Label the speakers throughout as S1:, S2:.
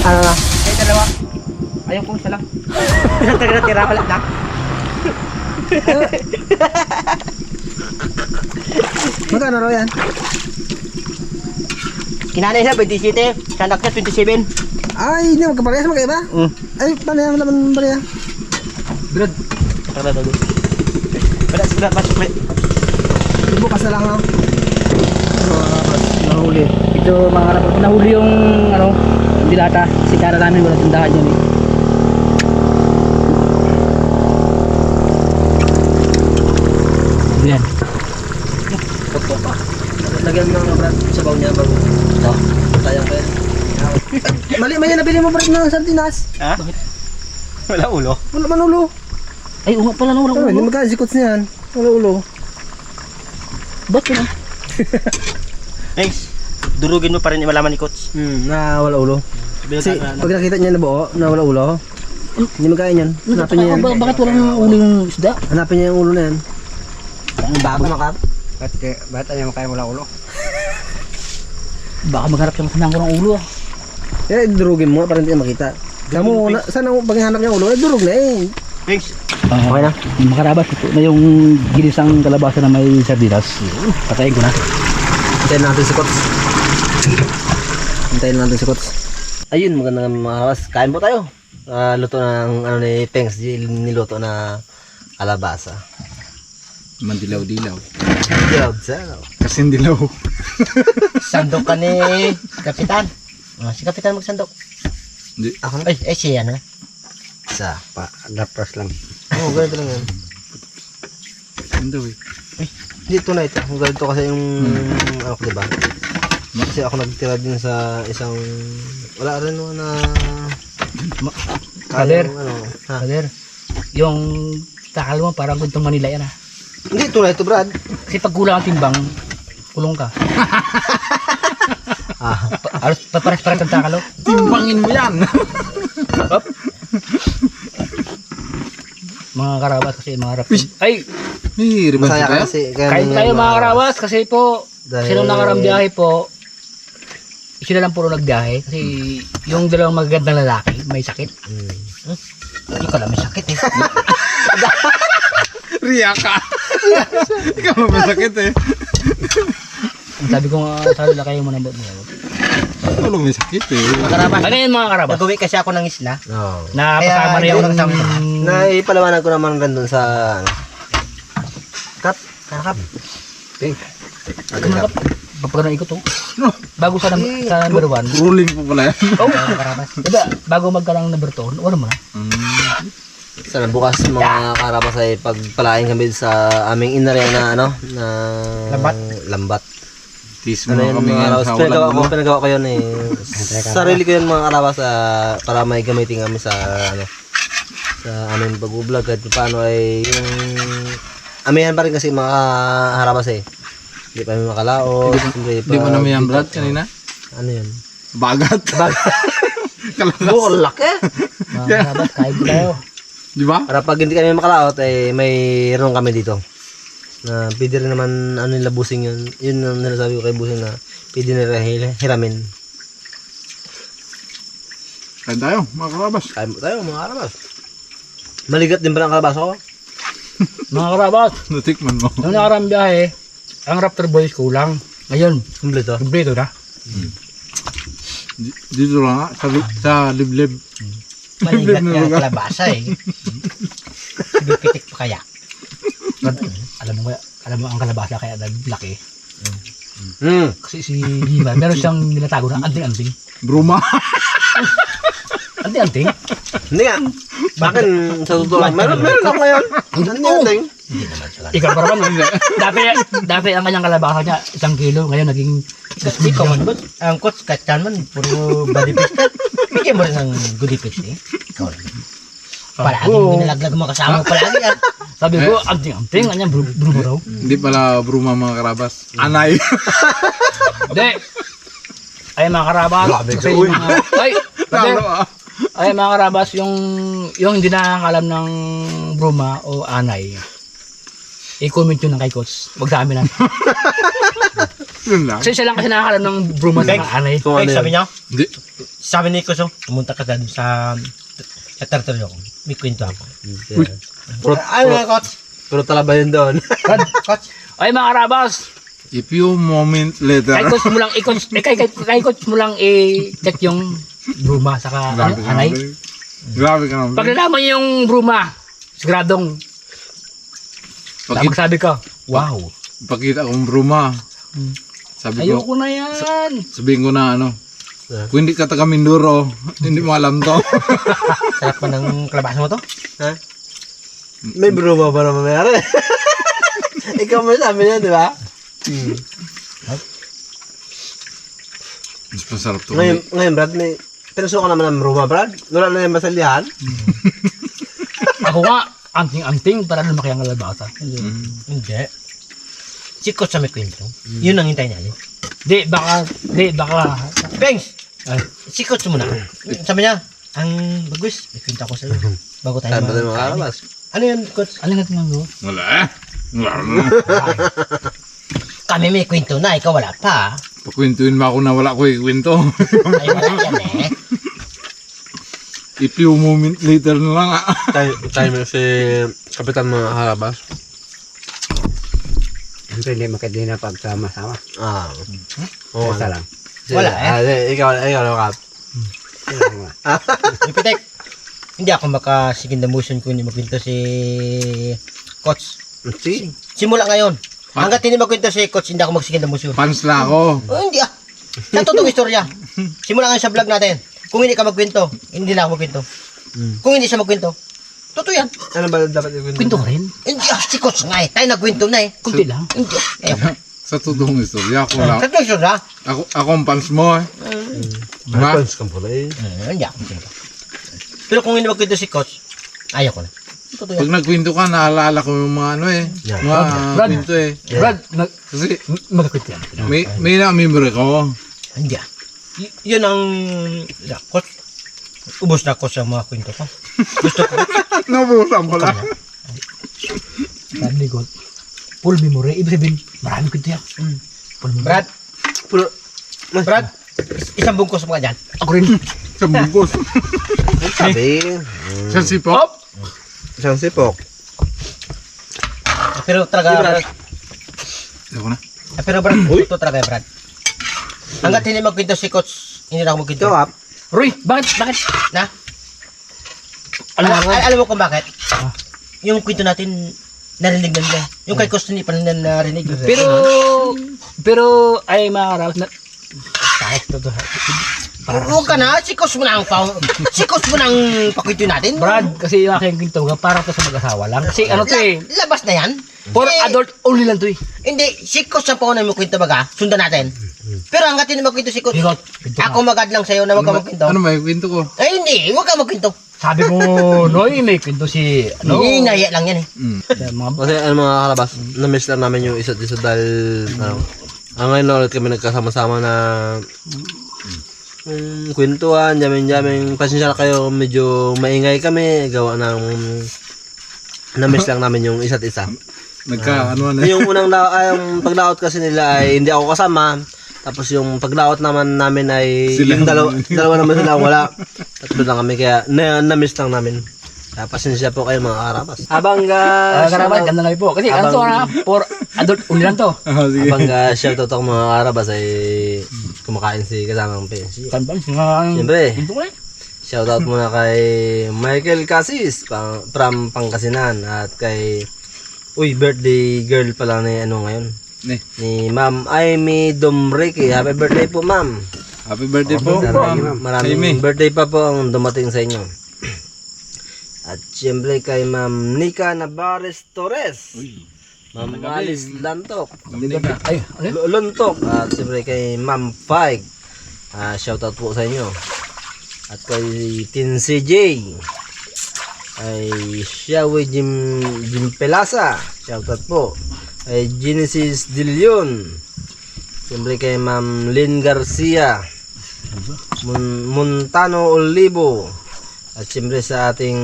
S1: Ano na?
S2: Ay, dalawa. Ayaw ko isa lang. Tira pala lang.
S1: Magkano raw yan?
S2: Kinanay na 27, sanak na 27.
S1: Ay, hindi magkaparehas, magkaiba? Ay, paano yan naman pareha?
S2: Brad. Tara daw. Brad, pasok ulit.
S1: Bukas na lang no?
S3: Nahuli. Ito mga karabas. Nahuli yung ano, dilata. Si Kara namin wala tindahan yan eh. Yan.
S1: Lagyan mo ng brad sa baw niya bago. Ito. Sayang kaya. Mali, may nabili mo brad ng sardinas.
S2: Ha? Wala ulo.
S1: Wala man ulo.
S3: Ay, unga pala na wala
S1: Hindi
S3: ulo.
S1: magkano sikots niyan. Wala ulo.
S3: Ba't yun ah?
S2: Thanks. Durugin mo pa rin malaman ni Coach.
S1: Na wala ulo. Kasi pag nakita niya na buo, na wala ulo, hindi magkain yan. Hanapin niya yan.
S3: Bakit walang ulo yung isda?
S1: Hanapin niya yung ulo na yan.
S3: Ang bago
S1: Makap.
S2: Ba't ayaw kaya wala ulo?
S3: Baka magharap siyang sanang ko ng ulo ah.
S1: Eh, durugin mo para hindi niya makita. Kamu, sana pag hanap niya yung ulo, durug na eh.
S2: Thanks.
S3: Okay na. Yung makarabas, ito na yung ginisang kalabasa na may sardinas. Patayin ko na.
S1: Hintayin natin si Kots. Hintayin natin si Kots. Ayun, magandang mga kawas. Kain po tayo. Luto ng ano ni Pengs, niluto na kalabasa.
S4: Mandilaw-dilaw.
S1: Dilaw, dilaw.
S4: Kasing dilaw.
S2: Sandok ka ni Kapitan. Si Kapitan magsandok.
S4: Hindi.
S2: Ako na. Ay, siya na.
S1: Isa.
S2: Lapras lang.
S1: Oo, ganito lang yan.
S4: Ano eh.
S1: Dito na ito. Ganito kasi yung ano ko, diba? Kasi ako nagtira din sa isang wala rin no na
S3: Kader.
S1: ano, ha?
S3: Kader, yung takal mo parang guntong Manila yan ah.
S1: Hindi, ito na ito, Brad.
S3: Kasi pag kulang ang timbang, kulong ka. Alos papares-pares ang takal oh.
S4: Timbangin mo yan.
S3: Hop. Mga karabas kasi mga rapid. Ay,
S4: May
S1: Masaya ka
S4: riban
S1: kasi.
S3: kain tayo mga karabas kasi po,
S1: Dahil-
S3: sinong nakarang biyahe po, sila lang puro nagbiyahe kasi yung dalawang magagandang lalaki may sakit. Hindi ko lang may sakit eh.
S4: Riya ka. Ikaw mo masakit eh.
S3: Sabi ko nga sa lalaki yung manambot mo.
S4: Wala may sakit eh.
S2: Mga karabas.
S3: Ano yun mga karabas?
S2: Nag-uwi kasi ako ng isla.
S1: Oo.
S3: Na
S2: Kaya
S3: kasama rin
S2: hindi
S3: yung
S2: ako kasama sa
S1: Naipalawanan ko naman rin dun sa ano. Cut.
S2: Kakap.
S3: Kumakap. Papagano'n ikot oh. Bago sa number 1.
S4: Ruling po pala yan.
S3: Oh,
S2: Mga karabas.
S3: diba? Bago magkalang number 2, wala mo na.
S1: Sana bukas mga karabas ay pagpalain kami sa aming inarya na ano na lambat.
S4: Tis mo
S1: Ano yun
S4: kami
S1: mga
S4: yan
S1: karabas?
S4: sa
S1: Pinagawa
S4: walang
S1: ko, pinagawa ko yun eh. Sarili ko yun mga karabas para may gamitin kami sa ano sa aming pag-vlog at paano ay yung amihan pa rin kasi mga karabas eh. Hindi pa kami makalaos.
S4: Di mo naman yan Brad kanina?
S1: Ano yun?
S4: Bagat. Kalakas.
S1: Bulak eh!
S3: Mga karabas, kain ko tayo.
S4: Di ba?
S1: Para pag hindi kami makalaot ay mayroon kami dito. Na pwede rin naman ano nila busing yun. Yun ang nasasabi ko kay busing na pwede nila hiramin.
S4: Kain tayo mga karabas.
S1: Kain mo tayo mga karabas. Maligat din pala ang kalabasa ko.
S3: Mga karabas,
S4: Natikman mo.
S3: nung nakarang biyahe, ang Raptor Boys kulang. Ngayon,
S1: Kompleto.
S3: kumpleto na.
S4: Dito lang sa liblib.
S2: Maligat nga kalabasa eh. Pipitik pa kaya.
S3: Alam mo ang kalabasa kaya naglaki.
S1: Hmm.
S3: Kasi si Hima, meron siyang nilatago na anting-anting.
S4: Bruma.
S3: Anting-anting?
S1: Hindi nga. Bakit sa totoo lang? Meron ako ngayon. Hindi natin.
S3: Ikaw pa naman. Dati ang kanyang kalabasa niya, 1 kilo. Ngayon naging
S2: Ikaw man ba? Ang coach, kahit kan man, puro body pics ka. Bigyan mo rin ng goodie pics eh. Ikaw lang. Palagi minalaglag mo kasama mo palagi ah.
S3: sabi ko, anting-anting. Kanyang bruno raw.
S4: Hindi pala bruma mga karabas. Anay.
S3: Hindi. Ay mga karabas. Kasi
S1: uy.
S4: Talo ah.
S3: ay mga karabas, yung hindi nakakalam ng bruma o anay. I-comment yun ng kay coach. Wag sa amin lang.
S4: Yun lang.
S3: Kasi siya lang kasi nakakalam ng bruma sa anay.
S1: Kung ano
S2: Sabi
S1: yun.
S2: niya,
S4: Hindi.
S2: Sabi ni Kuso, pumunta ka dun sa territory ko. May kwento ako. Ano nga, Coach?
S1: Puro talaba yun doon.
S3: Brad,
S2: Coach?
S3: ay mga karabas,
S4: A few moments later.
S3: kay coach mo lang kay coach mo lang i-check yung bruma saka
S4: Grabe ka
S3: anay.
S4: naman. Grabe ka naman.
S3: Pag nalaman niyo yung bruma, siguradong
S4: Pagkita,
S3: sabi ka, wow.
S4: pagkita kong bruma. Sabi ko,
S3: Ayoko na yan.
S4: sabihin ko na ano. Kung hindi ka taga Mindoro, hindi mo alam to.
S2: Sarap pa ng kalabasan mo to?
S1: Ha? May bruma pa naman mayroon. Ikaw mo sabi niya, di ba?
S4: Mas masarap to.
S1: Ngayon, Brad, may pinasukan ka naman ng bruma, Brad. Wala na yung masalihan.
S3: Ako nga, anting-anting para lumaki ang kalabasa.
S2: Hindi. Si Coach sa may kwento. Yun ang hintay natin.
S3: Di, baka.
S2: Pengs!
S3: Ay,
S2: Si Coach muna. Sabi niya, ang bagus, may kwento ako sa'yo. Bago tayo
S1: Saan ba tayo makalabas?
S2: Ano yun, Coach?
S3: ano nga tinanong mo?
S4: Wala. Wala na.
S2: Kami may kwento na, ikaw wala pa.
S4: Pakwentuin mo ako na wala ko ikwento.
S2: Ay, wala yan eh.
S4: A few moments later na lang ah.
S1: Time si Kapitan mga harabas.
S5: Siyempre hindi makadina pagsama-sama.
S1: Ah. Oo.
S5: Isa lang.
S2: Wala eh.
S1: Ikaw na, Kap.
S2: Ipitek, hindi ako makasigin the motion kung hindi magkwento si Coach.
S1: Si?
S2: Simula ngayon. Hanggat hindi magkwento si Coach, hindi ako magsigin the motion.
S4: Fans na ako.
S2: Oh, hindi ah. Sa totoong istorya. Simula ngayon sa vlog natin. Kung hindi ka magkwento, hindi na ako magkwento. Kung hindi siya magkwento, totoo yan.
S1: Ano ba dapat ikwento?
S3: Kwento ka rin?
S2: Hindi ah, si Coach nga eh. Tayo nagkwento na eh.
S3: Kunti lang.
S2: Hindi ah. Ayaw.
S4: Sa totoong istorya ako lang.
S2: Sa totoong istorya.
S4: Ako ang fans mo eh. Ha?
S1: Fans ka pala eh.
S2: Hindi ako magkwento. Pero kung hindi magkwento si Coach, ayaw ko na. Totoo yan.
S4: Pag nagkwento ka, naalala ko yung mga ano eh.
S1: Yeah.
S4: Mga
S3: Brad.
S4: kwento eh.
S3: Brad,
S4: Kasi
S3: magkakwento yan.
S4: may na-memory ko.
S2: Hindi ah. Yun ang... Yeah, Coach. Ubus na ako sa mga kwento ko. Gusto ko.
S4: Nabusan pala.
S3: Sabi ko, full memory. Ibig sabihin, maraming kwento yan. Full memory.
S2: Brad,
S1: Puro...
S2: Brad, isang bungkus mo ka dyan.
S3: Ako rin.
S4: Sa bungkos.
S1: Sabi.
S4: Sa sipop.
S1: Isang sipok.
S2: Pero talaga,
S4: Ako na.
S2: pero Brad, ito talaga Brad. Hanggat hindi magkwento si Coach, hindi na ako magkwento.
S1: Ikaw, Kap.
S3: Roy, bakit?
S2: Na? Alam mo kung bakit? Yung kwento natin, narinig na nila. Yung kay Coach, hindi pa nila narinig.
S3: Pero, ay mga karabas na, kahit to.
S2: Huwag ka na, si Coach mo na ang pakwento natin.
S3: Brad, kasi yung aking kwento para to sa mag-asawa lang. Kasi ano to eh,
S2: Labas na yan.
S3: for
S2: Eh,
S3: adult only lang to eh.
S2: Hindi, si Coach ang pauna mo kwento baga, sundan natin. Pero hanggat hindi magkwento si Coach,
S3: Bigot, kwento
S2: ako
S3: ka.
S2: magad lang sa'yo na huwag ka magkwento.
S4: Ano ba yung kwento ko?
S2: Ay hindi, huwag ka magkwento.
S3: Sabi mo, Noy, may kwento si, ano,
S2: Hindi, naya lang yan eh.
S3: mga
S1: Kasi ano mga kalabas, na-miss lang namin yung isa't isa dahil ano, ngayon na ulit kami nagkasama-sama na kwentuhan, jamming-jamming. Pasensya na kayo, medyo maingay kami, gawa ng na-miss lang namin yung isa't isa.
S4: Ano na.
S1: Yung unang yung paglaot kasi nila ay hindi ako kasama. Tapos yung paglaot naman namin ay
S4: Sila
S1: yung dalawa naman sila wala. Tatlo lang kami kaya na-miss lang namin. Kaya pasensya po kayo mga karabas. Habang
S3: karabas, ganda na po. Kasi ano to na, for adult only lang to.
S4: Sige.
S1: habang shoutout ako mga karabas ay kumakain si kasamang pensi.
S3: Kanban, mga
S1: Siyempre,
S3: kwento ko eh.
S1: shoutout muna kay Michael Casis from Pangasinan at kay birthday girl pala ni ano ngayon. Ni Ma'am Amy Domreki. Happy birthday po, Ma'am.
S4: Happy birthday po.
S1: Maraming
S4: Amy.
S1: birthday pa po ang dumating sa inyo. At siyempre kay Ma'am Nika Navarez Torres. Ma'am Alice Lantok.
S3: Ay, ano?
S1: Luntok. At siyempre kay Ma'am Faig. Shoutout po sa inyo. At kay Tin CJ. Ay Xiaowi Jim Pelasa. Shoutout po. Kay Genesis Dilion. Siyempre kay Ma'am Lynn Garcia. Montano Olivo. At siyempre sa ating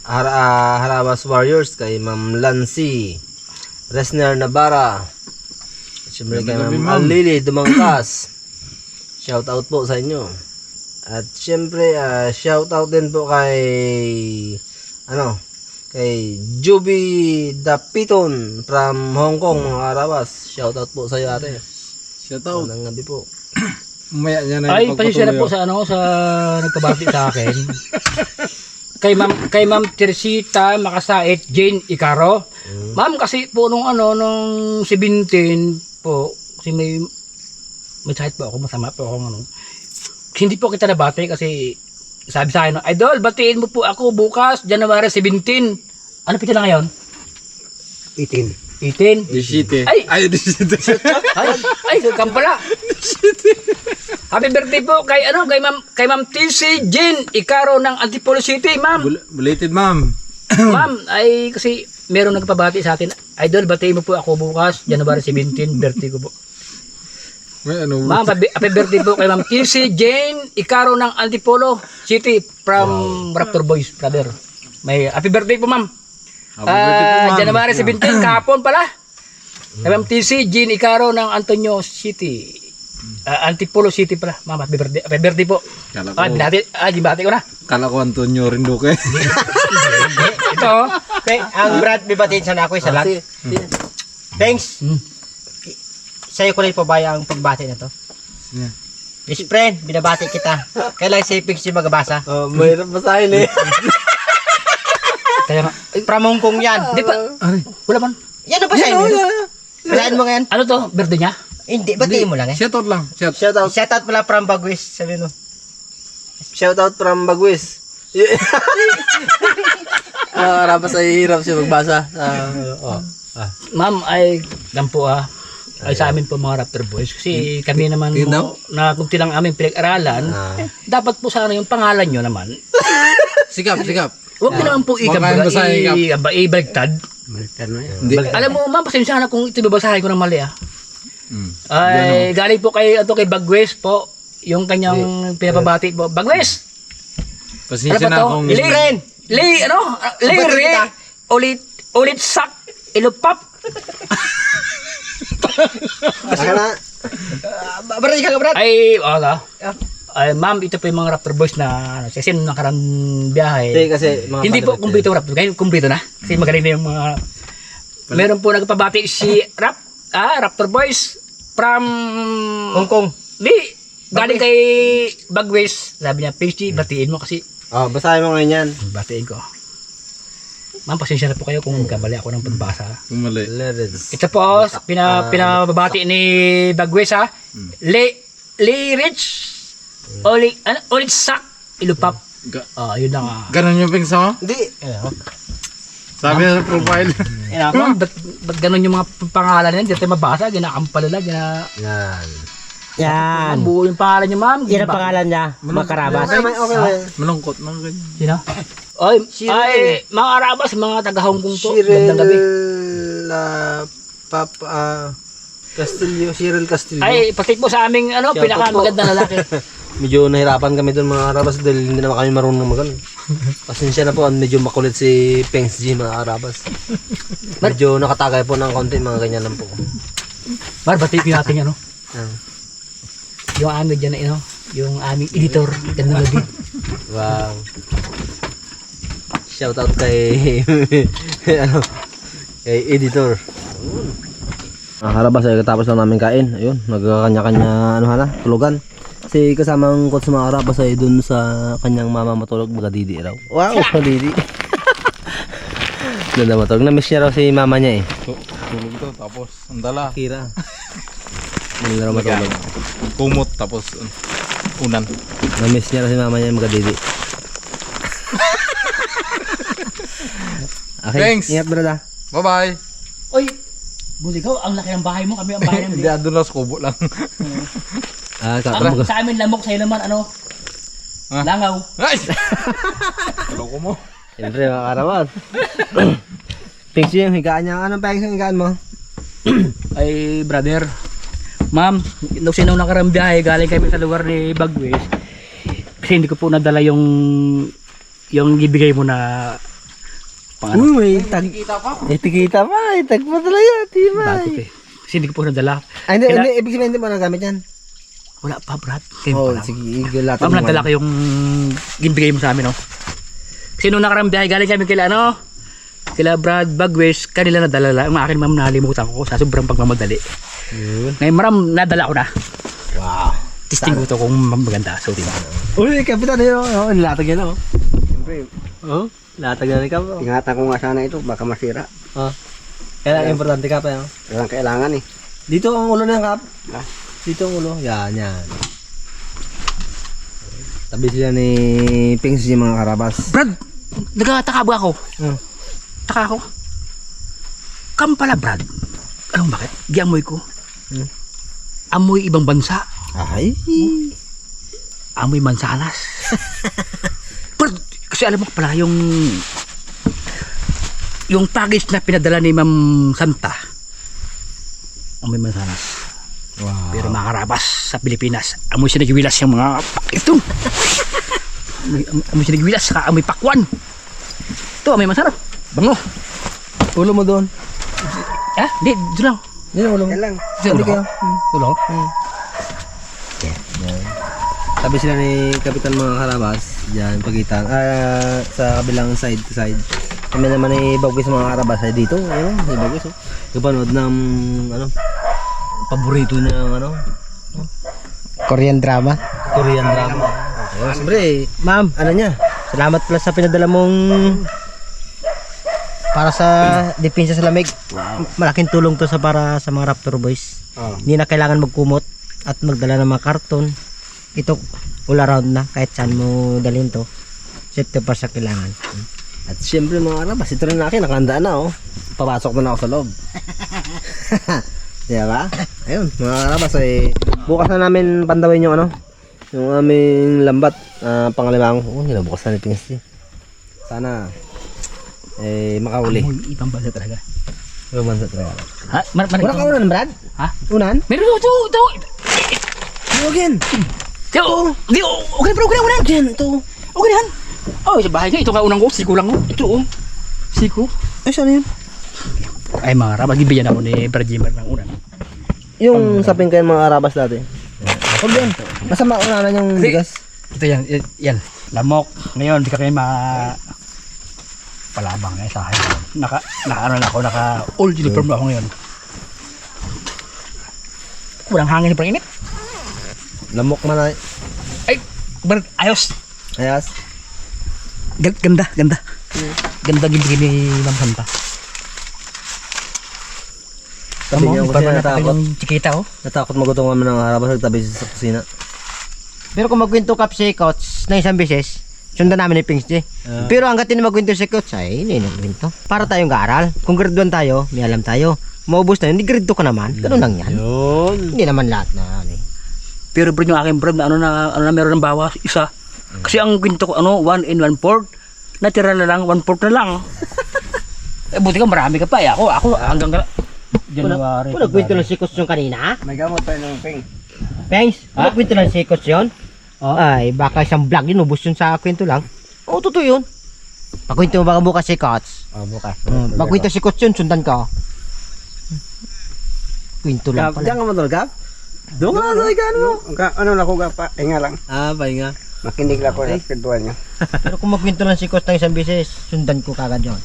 S1: Harabas Warriors kay Ma'am Lancy Resner Navarra. Siyempre kay
S4: Gabi,
S1: Ma'am
S4: ma'am.
S1: Alili Dumangkas. Shout out po sa inyo. At siyempre, shout out din po kay kay Juby Dapiton from Hong Kong, mga Arabas. Shout out po sa iyo, ate.
S4: Shout out.
S1: Magandang gabi po.
S4: Umaya niya na
S3: Ay, pasensya na po sa sa nagpabati sa akin. Kay Ma'am Teresita Makasait Jane Icaro. Ma'am, kasi po nung 17 po, kasi may sakit po ako, masama po ako Hindi po kita nabati kasi sabi sa akin, Idol, batiin mo po ako bukas, January 17. Ano pita na ngayon?
S5: 18.
S3: 18?
S4: Disite.
S3: Ay!
S4: Disite.
S3: Ay, kam pala. Happy birthday po kay Ma'am TC Jane Icaro ng Antipolo City, Ma'am.
S4: Belated, ma'am.
S3: Ma'am, ay kasi meron nagpabati sa atin. Idol, batiin mo po ako bukas, January 17, birthday ko po.
S4: May ano.
S3: Ma'am, happy birthday po kay Ma'am TC Jane Icaro ng Antipolo City from Raptor Boys, brother. May happy birthday po, Ma'am.
S4: Happy birthday po, ma'am.
S3: January 17, kahapon pala. Kay Ma'am TC Jane Icaro ng Antonio City. Antipolo City pala. Ma'am, happy birthday. Happy birthday po.
S4: Kala ko,
S3: Gibati ko na.
S4: kala ko Antonio Rinduque.
S3: Ito.
S2: Ang Brad, bibatiin sana ako isa lang. Thanks. Sa'yo ko rin pabaya ang pagbati na to.
S4: Yeah.
S2: Best friend, binabati kita. Kailan si Pix yung magbasa?
S1: Mahirap basahin eh.
S3: Kaya nga.
S2: From Hong Kong yan.
S3: Di pa. Wala man.
S2: Yan ang basahin mo. Basahin mo ngayon.
S3: Ano to? Birthday niya?
S2: Hindi, batiin mo lang eh.
S4: Shout out lang.
S1: Shout out.
S2: Shout out pala from Bagwis. Sabi mo.
S1: Shout out from Bagwis. Arabas ay hirap siya magbasa.
S3: Ma'am, ay dampo ay sa amin po mga Raptor Boys kasi kami naman
S4: Tingnan.
S3: na kung tilang aming pinag-aralan, dapat po sana yung pangalan nyo naman.
S4: Sikap.
S3: Huwag nyo naman po
S4: Baka yung basahin
S3: ibaligtad.
S5: Baliktad mo yan.
S4: Hindi.
S3: Alam mo, ma'am, pasensya na kung ito babasahin ko ng mali Ay, galing po kay Bagwes po, yung kanyang pinapabati po. Bagwes!
S4: Pasensya na kung...
S3: Ulit sak, ilupap.
S2: Barang ka, Brad.
S3: Ay, wala. Ay, ma'am, ito po yung mga Raptor Boys na kasi nung nakarang biyahe.
S1: Kasi mga
S3: Hindi po kumpleto Raptor. Ngayon kumpleto na. Kasi magaling na yung mga... Meron po nagpabati si Raptor Boys from...
S2: Hong Kong.
S3: Di, galing kay Bagwes. Sabi niya, PhD, batiin mo kasi.
S1: basahin mo ngayon yan.
S3: Batiin ko. Ma'am, pasensya na po kayo kung kabali ako ng pagbasa.
S4: Kumali.
S3: Ito po, pinababati ni Bagwes Lee Rich, ulit sak, ilupap. Yun lang
S4: Ganon yung pingsa mo?
S1: Hindi.
S4: Sabi na sa profile.
S3: Ma'am, ba't ganun yung mga pangalan nila? Hindi tayo mabasa, ginakampal nila,
S1: Yan.
S2: Yan.
S3: buo yung pangalan niya, ma'am.
S2: Yan ang pangalan niya. Makarabas.
S1: Okay.
S4: Malungkot, mga ganyan.
S3: Sino? Ay, mga Arabas, mga taga-Hong Kong po. Gandang gabi.
S1: Cyril Castillo.
S3: Ay, pati po sa aming pinakamagandang lalaki.
S1: Medyo nahirapan kami doon mga Arabas dahil hindi naman kami marunong magaling. Pasensya na po, medyo makulit si Pengs G mga Arabas. Medyo nakatagay po ng konti, mga ganyan lang po.
S3: Mar, bati ko natin yan,
S1: Ah.
S3: yung aming dyan na, yung aming editor. Gandang gabi.
S1: Wow. Shout out kay kay editor. Mga Arabas ay katapos lang namin kain. Ayun, nagkakanya-kanya tulugan. Kasi kasamang coach mga Arabas ay dun sa kanyang mama matulog, magadidi raw. Wow, madidi. Doon na matulog. Na-miss niya raw si mama niya eh.
S4: Tulog to, tapos andala.
S1: Kira. Doon na raw matulog.
S4: Kumot, tapos unan.
S1: Na-miss niya raw si mama niya magadidi. Okay,
S4: Thanks.
S1: ingat brada.
S4: Bye-bye.
S3: Oy, Buligaw, ang laki ng bahay mo, kami ang bahay ng
S4: Hindi, doon lang sa kubo lang.
S3: Sa amin lamok, sa'yo naman, langaw.
S4: Ay! Loko mo.
S1: Siyempre mga Arabas. Pings yung higaan niya. Anong pings yung higaan mo?
S3: Ay, brother. Ma'am, nung sinong nakarang biyahe, galing kami sa lugar ni Bagwes. Kasi hindi ko po nadala yung ibigay mo na
S1: Uy, may tag. Tikita pa. Tag pa talaga.
S3: Bago
S1: Tibay.
S3: eh. Kasi Kasi hindi ko po nadala.
S1: Ay, hindi,
S3: Kila-
S1: hindi, ibig sabihin hindi mo nagamit yan.
S3: Wala pa, Brad. Kayo
S1: Oo,
S3: pa lang.
S1: sige, latag
S3: Ma'am, nadala ko yung ginbigay mo sa amin, no? Kasi nung nakarang biyahe, galing kami kila, ano? Kila Brad Bagwes, kanila nadala lang. Ang akin, ma'am, nalimutan ko sa sobrang pagmamadali. Ngayon, maram, nadala ko na.
S1: Wow.
S3: Testing ko to kung maganda. So, diba?
S1: Uy, kapitan yun, nilatag yan, oh.
S5: Siyempre,
S1: Oh, latag yan ikaw, oh.
S5: ingatan ko nga sana ito, baka masira.
S1: Oh. Kaya importante ka pa, oh.
S5: Kailangan eh.
S1: Dito ang ulo na yan, Kap.
S5: Ah.
S1: Dito ang ulo. Yan, yan. Tabi sila ni Pings yung mga karabas.
S3: Brad, nagtataka ba ako?
S1: Hmm.
S3: Taka ako. Kam pala, Brad. Anong bakit? Giamoy ko.
S1: Hmm.
S3: Amoy ibang bansa.
S1: Ay.
S3: Amoy mansanas. Brad, kasi alam mo pala yung package na pinadala ni Ma'am Santa. Amoy mansanas.
S1: Wow.
S3: Pero mga karabas sa Pilipinas, amoy sinigwilas yung mga ito. amoy sinigwilas, saka amoy pakwan. Ito, amoy masarap. Bango.
S1: Ulo mo doon.
S3: Ah, di, dito lang.
S1: Yan ang ulo mo.
S5: Yan lang.
S3: Dito
S1: Hindi
S3: lang.
S1: kayo.
S3: Dito lang.
S1: Tabi sila ni Kapitan mga karabas. Diyan, pagitan. Sa kabilang side to side. Kami naman ay Bagwis mga karabas ay dito. Ayun, ay Bagwis. Oh. Kapanood ng ano, paborito ng ano,
S2: Korean drama.
S1: Korean drama. Okay, siyempre,
S2: Ma'am,
S1: ano niya?
S2: salamat pala sa pinadala mong para sa depensa sa lamig. Malaking tulong to para sa mga Raptor Boys.
S5: Oh.
S2: Hindi na kailangan magkumot at magdala ng mga karton. Ito all around na kahit saan mo dalhin to. Safety pa sa kailangan.
S1: At siyempre mga karabas, ito rin akin, nakahanda na oh. Papasok na ako sa loob. Diba? Ayun, mga karabas ay bukas na namin pandawin yung ano, yung aming lambat, pangalimang, nilabukas na ni Pingsty. Sana makauli.
S3: Amoy ibang bansa talaga.
S1: Romansa talaga.
S3: Ha?
S1: Wala ka unan, Brad?
S3: Ha?
S1: Unan?
S3: Meron ito.
S1: Again.
S3: Ito. Di, okay bro, okay na.
S1: Again, ito.
S3: Okay na yan. Oh, sa bahay niya, ito nga unang ko, siko lang ko. Ito oh. Siko.
S1: Ay, saan yun?
S3: Ay mga karabas, gibigyan ako ni Brad Jimmer ng unang.
S1: Yung saping kayo mga karabas dati. Huwag yun. Masama unanan yung bigas.
S3: Ito yan. Lamok. Ngayon, di ka kayo palabang na sa akin. Naka old uniform na ako ngayon. Walang hangin pa init.
S1: Lamok man ay.
S3: Ay, Brad, ayos.
S1: Ayas.
S3: Ganda. Ganda gibigay ni Ma'am Santa.
S1: Sabi niya kasi natakot.
S3: Yung chikita oh.
S1: Natakot magutom kami ng karabas nagtabi sa kusina.
S2: Pero kung magkwento ka si Coach na isang beses, sundan namin ni Pings Pero hanggat hindi magkwento si Coach, ay hindi nagkwento. Para tayong gaaral. Kung grade 1 tayo, may alam tayo. Maubos na, hindi grade 2 ka naman. Ganun lang yan.
S1: Yun.
S2: Hindi naman lahat na ano eh.
S3: Pero bro, yung aking Brad, ano na meron ng bawas, isa. Kasi ang kwento ko, 1 and 1/4, natira na lang, 1/4 na lang. Buti ka, marami ka pa. Ako hanggang January.
S2: Kung nagkwento lang si Coach yung kanina,
S5: May gamot tayo ng ping.
S2: Pengs, kung nagkwento lang si Coach yun, ay baka isang vlog yun, ubos yun sa kwento lang. Oo, totoo yun. Pagkwento mo baka bukas si Coach.
S1: Bukas.
S2: Magkwento si Coach yun, sundan ka. Kwento lang pala.
S1: Diyan ka matulog, Kap? Doon ka na sa ikan mo.
S5: Ano na ko pa, inga lang.
S1: Pahinga.
S5: Makinig lang ko sa pintuan niya.
S2: Pero kung magkwento lang si Coach ng isang beses, sundan ko kagad yun.